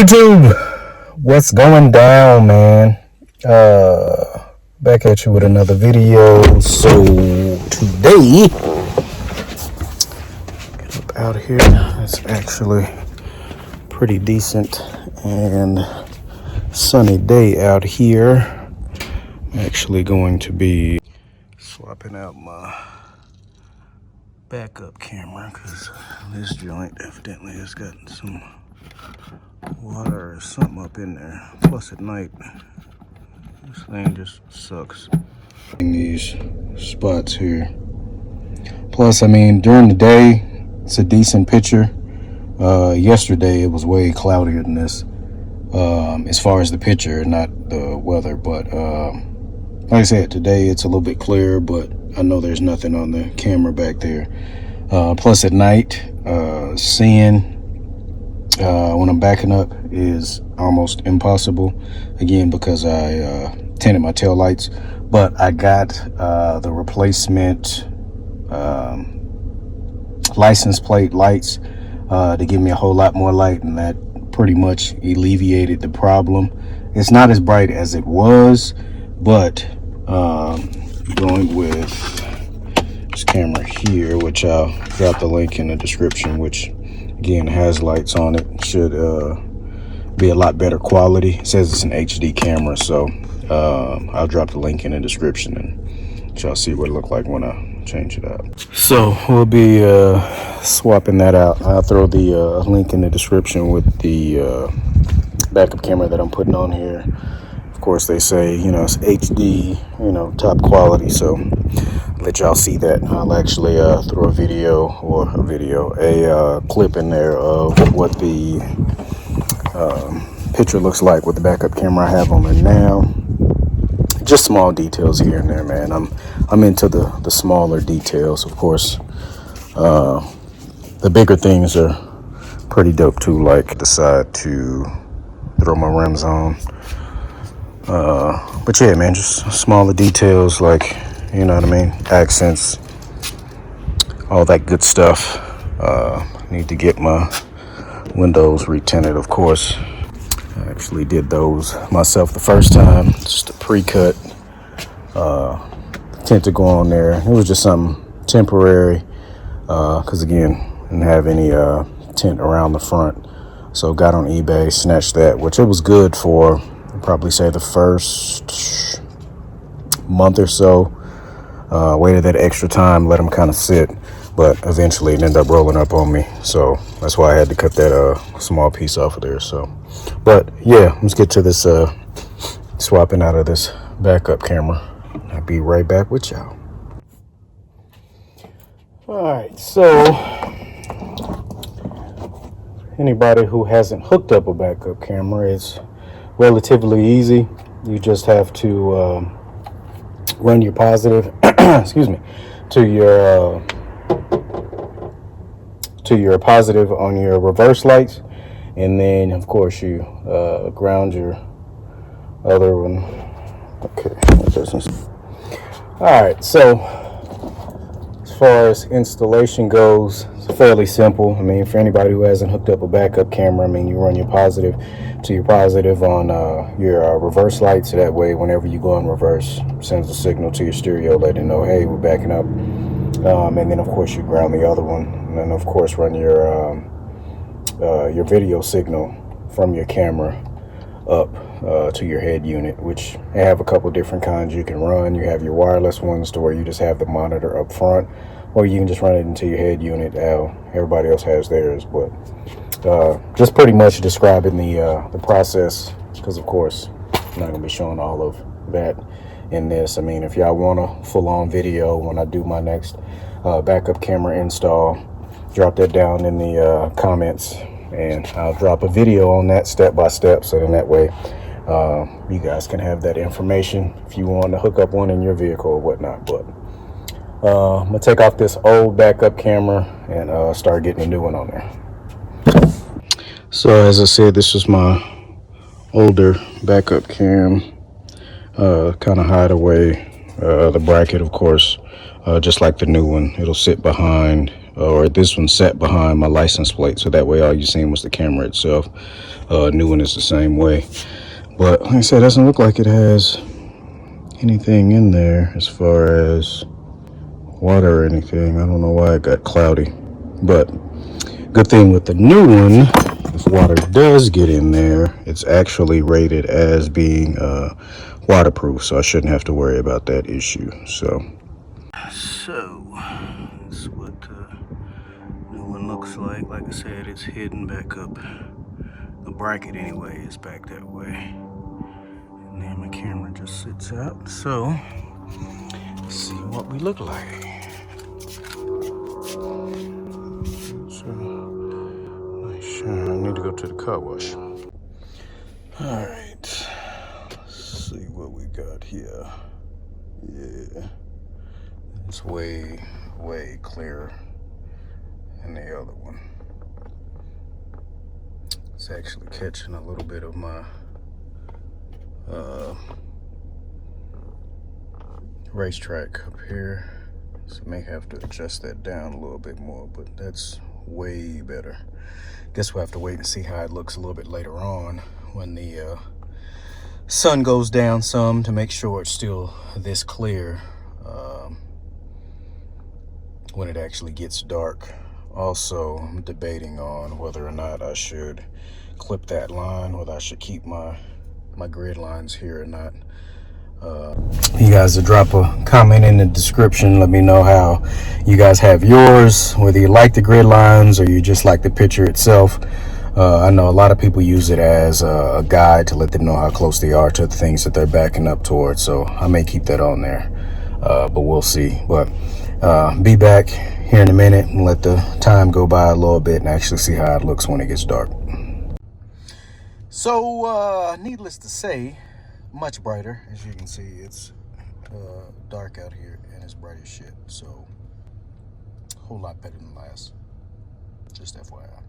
YouTube, what's going down, man? Back at you with another video. So today, get up out of here. It's actually pretty decent and sunny day out here. I'm actually going to be swapping out my backup camera because this joint evidently has got some water or something up in there. Plus at night, this thing just sucks in these spots here. Plus, I mean, during the day, it's a decent picture. Yesterday, it was way cloudier than this, as far as the picture, not the weather. But like I said, today it's a little bit clearer, but I know there's nothing on the camera back there. Plus at night, seeing when I'm backing up is almost impossible, again because I tinted my tail lights. But I got the replacement license plate lights to give me a whole lot more light, and that pretty much alleviated the problem. It's not as bright as it was, but going with this camera here, which I'll drop the link in the description, which again has lights on it, should be a lot better quality. It says it's an HD camera, so I'll drop the link in the description and y'all see what it looked like when I change it out. So we'll be swapping that out. I'll throw the link in the description with the backup camera that I'm putting on here. Of course, they say, you know, it's HD, you know, top quality, so I'll let y'all see that. I'll actually throw a clip in there of what the picture looks like with the backup camera I have on there now. Just small details here and there, man. I'm into the smaller details, of course. The bigger things are pretty dope too, like decide to throw my rims on. But yeah, man, just smaller details, like, you know what I mean, accents, all that good stuff. Need to get my windows retinted, of course. I actually did those myself the first time, just a pre-cut tint to go on there. It was just something temporary, because again, didn't have any tint around the front. So got on eBay, snatched that, which it was good for, I'd probably say the first month or so. Waited that extra time, let them kind of sit, but eventually it ended up rolling up on me. So that's why I had to cut that small piece off of there. So, but yeah, let's get to this swapping out of this backup camera. I'll be right back with y'all. All right, so anybody who hasn't hooked up a backup camera, it's relatively easy. You just have to run your positive excuse me, to your positive on your reverse lights, and then of course you ground your other one. Okay, that doesn't. All right, so as far as installation goes, it's fairly simple. I mean, for anybody who hasn't hooked up a backup camera, I mean, you run your positive to your positive on your reverse lights. So that way, whenever you go in reverse, sends a signal to your stereo letting know, hey, we're backing up. And then of course you ground the other one, and then of course run your video signal from your camera up to your head unit, which I have a couple different kinds you can run. You have your wireless ones to where you just have the monitor up front, or you can just run it into your head unit. Everybody else has theirs, but just pretty much describing the process, because of course I'm not gonna be showing all of that in this. I mean, if y'all want a full-on video when I do my next backup camera install, drop that down in the comments, and I'll drop a video on that step by step, so then that way you guys can have that information if you want to hook up one in your vehicle or whatnot. But I'm gonna take off this old backup camera and start getting a new one on there. So as I said, this was my older backup cam. Kind of hide away the bracket, of course, just like the new one. It'll sit behind or this one sat behind my license plate, so that way all you seen was the camera itself. New one is the same way, but like I said, it doesn't look like it has anything in there as far as water or anything. I don't know why it got cloudy, but good thing with the new one, if water does get in there, it's actually rated as being waterproof, so I shouldn't have to worry about that issue. So that's what the new one looks like. Like I said, it's hidden back up. The bracket anyway is back that way, and then my camera just sits out. So let's see what we look like. I need to go to the car wash. All right, let's see what we got here. Yeah, it's way clearer than the other one. It's actually catching a little bit of my racetrack up here, so may have to adjust that down a little bit more, but that's way better. Guess we'll have to wait and see how it looks a little bit later on when the sun goes down some, to make sure it's still this clear when it actually gets dark. Also, I'm debating on whether or not I should clip that line, whether I should keep my grid lines here or not. You guys to drop a comment in the description. Let me know how you guys have yours, whether you like the grid lines or you just like the picture itself. I know a lot of people use it as a guide to let them know how close they are to the things that they're backing up towards, so I may keep that on there, but we'll see. But be back here in a minute and let the time go by a little bit and actually see how it looks when it gets dark. So needless to say, much brighter. As you can see, it's dark out here and it's bright as shit, so a whole lot better than last, just FYI.